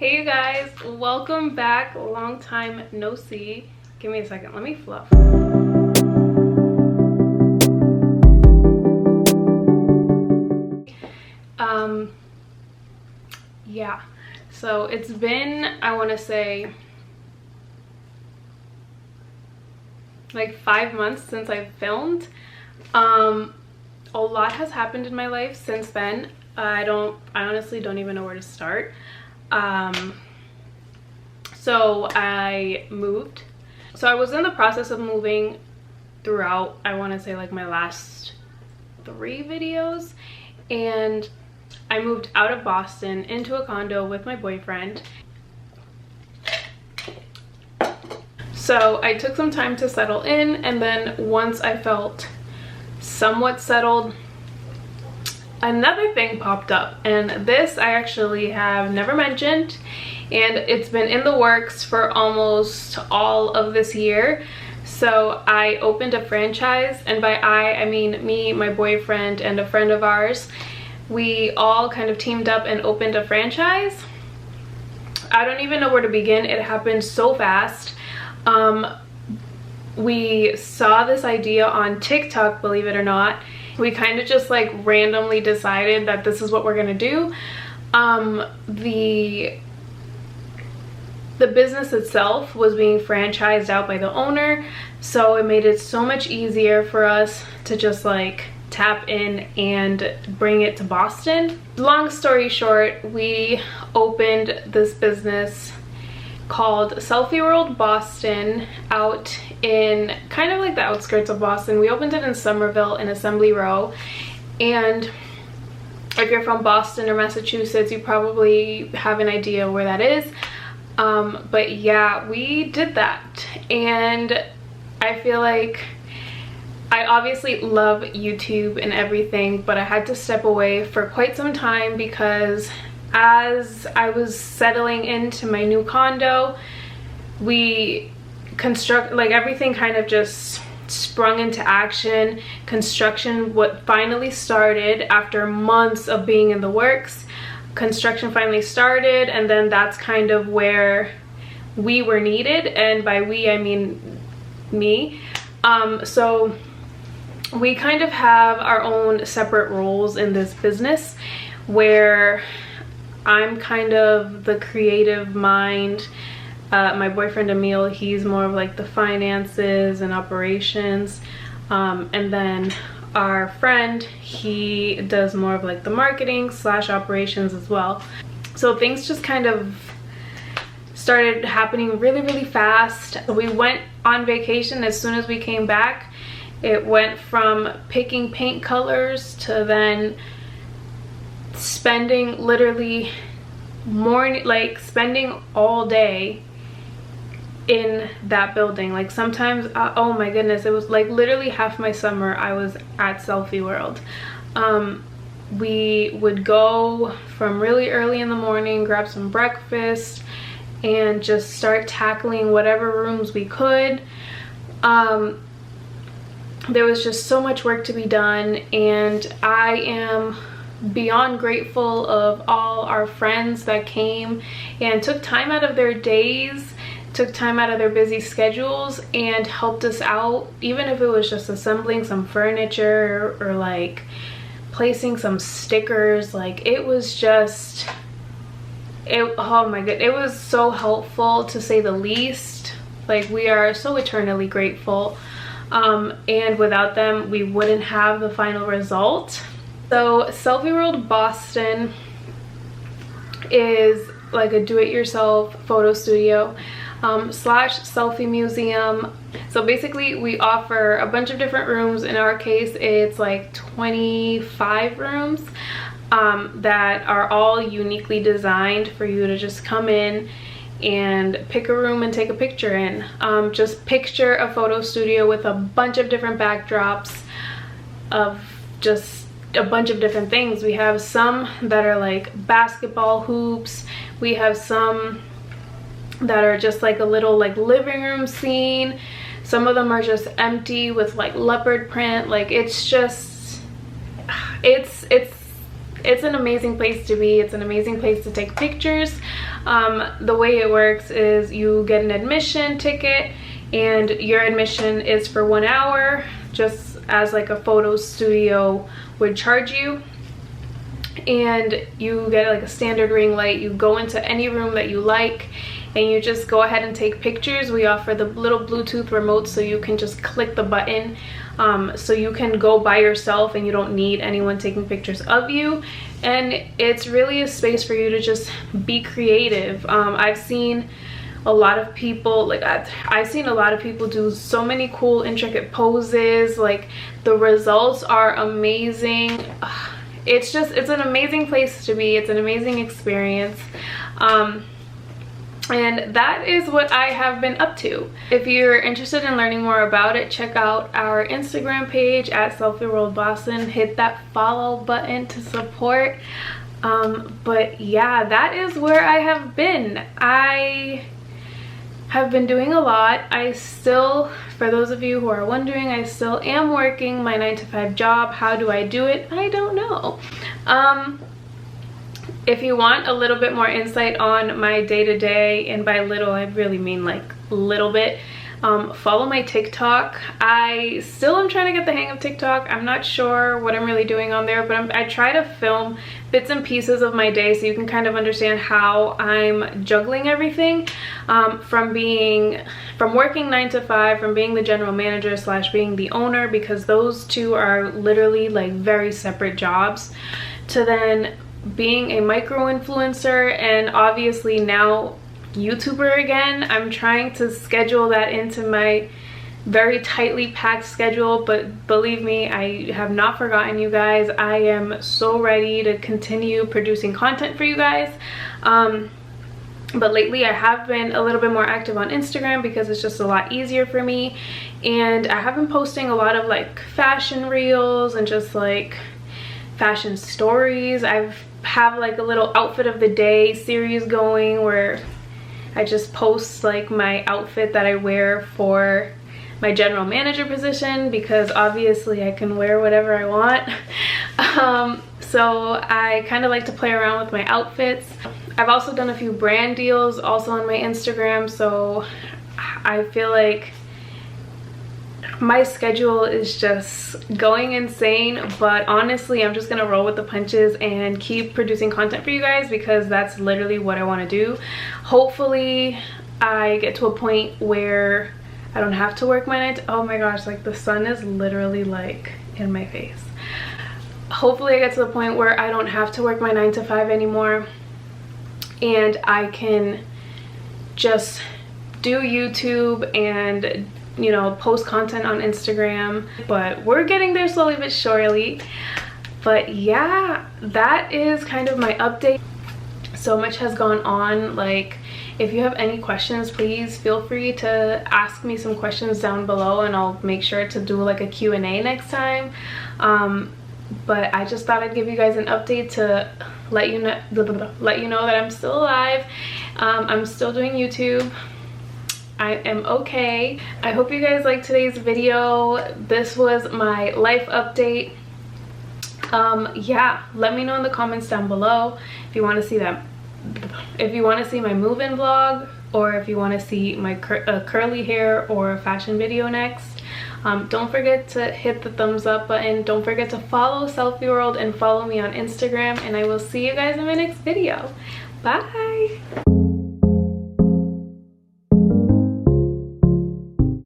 Hey you guys, welcome back. Long time no see. Give me a second, let me fluff. Yeah, so it's been, I want to say, like 5 months since I filmed. A lot has happened in my life since then. I honestly don't even know where to start. So I moved. So I was in the process of moving throughout, I want to say, like my last 3 videos, and I moved out of Boston into a condo with my boyfriend. So I took some time to settle in, and then once I felt somewhat settled, another thing popped up, and this I actually have never mentioned, and it's been in the works for almost all of this year. So I opened a franchise, and by I mean me, my boyfriend, and a friend of ours. We all kind of teamed up and opened a franchise. I don't even know where to begin. It happened so fast. We saw this idea on TikTok, believe it or not. We kind of just like randomly decided that this is what we're gonna do. The business itself was being franchised out by the owner, so it made it so much easier for us to just like tap in and bring it to Boston. Long story short, we opened this business called Selfie World Boston out in kind of like the outskirts of Boston. We opened it in Somerville in Assembly Row, and if you're from Boston or Massachusetts, you probably have an idea where that is. But yeah, we did that, and I feel like I obviously love YouTube and everything, but I had to step away for quite some time because as I was settling into my new condo, everything kind of just sprung into action. Construction finally started after months of being in the works. Construction finally started, and then that's kind of where we were needed, and by we I mean me. So we kind of have our own separate roles in this business, where I'm kind of the creative mind. My boyfriend Emil, he's more of like the finances and operations, and then our friend, he does more of like the marketing / operations as well. So things just kind of started happening really fast. We went on vacation as soon as we came back. It went from picking paint colors to then spending literally spending all day in that building. Like sometimes, oh my goodness, it was like literally half my summer I was at Selfie World. We would go from really early in the morning, grab some breakfast, and just start tackling whatever rooms we could. There was just so much work to be done, and I am beyond grateful of all our friends that came and took time out of their days, took time out of their busy schedules, and helped us out, even if it was just assembling some furniture or like placing some stickers. Like it was just, oh my god, it was so helpful, to say the least. Like we are so eternally grateful, and without them we wouldn't have the final result. So Selfie World Boston is like a do-it-yourself photo studio / selfie museum. So basically we offer a bunch of different rooms. In our case, it's like 25 rooms that are all uniquely designed for you to just come in and pick a room and take a picture in. Just picture a photo studio with a bunch of different backdrops of just a bunch of different things. We have some that are like basketball hoops. We have some that are just like a little like living room scene. Some of them are just empty with like leopard print. Like it's just, it's It's an amazing place to be. It's an amazing place to take pictures. The way it works is you get an admission ticket, and your admission is for 1 hour, just as like a photo studio would charge you. And you get like a standard ring light. You go into any room that you like and you just go ahead and take pictures. We offer the little Bluetooth remote, so you can just click the button, so you can go by yourself and you don't need anyone taking pictures of you. And it's really a space for you to just be creative. I've seen a lot of people, like I've seen a lot of people do so many cool intricate poses. Like the results are amazing. It's an amazing place to be. It's an amazing experience. And that is what I have been up to. If you're interested in learning more about it, check out our Instagram page at Selfie World Boston. Hit that follow button to support. But yeah, that is where I have been. I have been doing a lot. I still, for those of you who are wondering, I still am working my 9-to-5 job. How do I do it? I don't know. If you want a little bit more insight on my day-to-day, and by little I really mean like little bit, follow my TikTok. I still am trying to get the hang of TikTok. I'm not sure what I'm really doing on there, but I try to film bits and pieces of my day so you can kind of understand how I'm juggling everything, from working 9-to-5, from being the general manager / being the owner, because those two are literally like very separate jobs, to then being a micro influencer, and obviously now YouTuber again. I'm trying to schedule that into my very tightly packed schedule, but believe me, I have not forgotten you guys. I am so ready to continue producing content for you guys. But lately I have been a little bit more active on Instagram because it's just a lot easier for me, and I have been posting a lot of like fashion reels and just like fashion stories. I have like a little outfit of the day series going where I just post like my outfit that I wear for my general manager position, because obviously I can wear whatever I want. So I kind of like to play around with my outfits. I've also done a few brand deals also on my Instagram, so I feel like my schedule is just going insane. But honestly, I'm just gonna roll with the punches and keep producing content for you guys, because that's literally what I want to do. Hopefully I get to a point where I don't have to work my night. Oh my gosh, like the sun is literally like in my face. Hopefully I get to the point where I don't have to work my 9-to-5 anymore, and I can just do YouTube and, you know, post content on Instagram. But we're getting there slowly but surely. But yeah, that is kind of my update. So much has gone on. Like, if you have any questions, please feel free to ask me some questions down below, and I'll make sure to do like a Q&A next time. But I just thought I'd give you guys an update to let you know that I'm still alive. I'm still doing YouTube. I am okay. I hope you guys liked today's video. This was my life update. Yeah, let me know in the comments down below if you want to see that, if you want to see my move-in vlog, or if you want to see my curly hair or fashion video next. Don't forget to hit the thumbs up button. Don't forget to follow Selfie World and follow me on Instagram, and I will see you guys in my next video. Bye.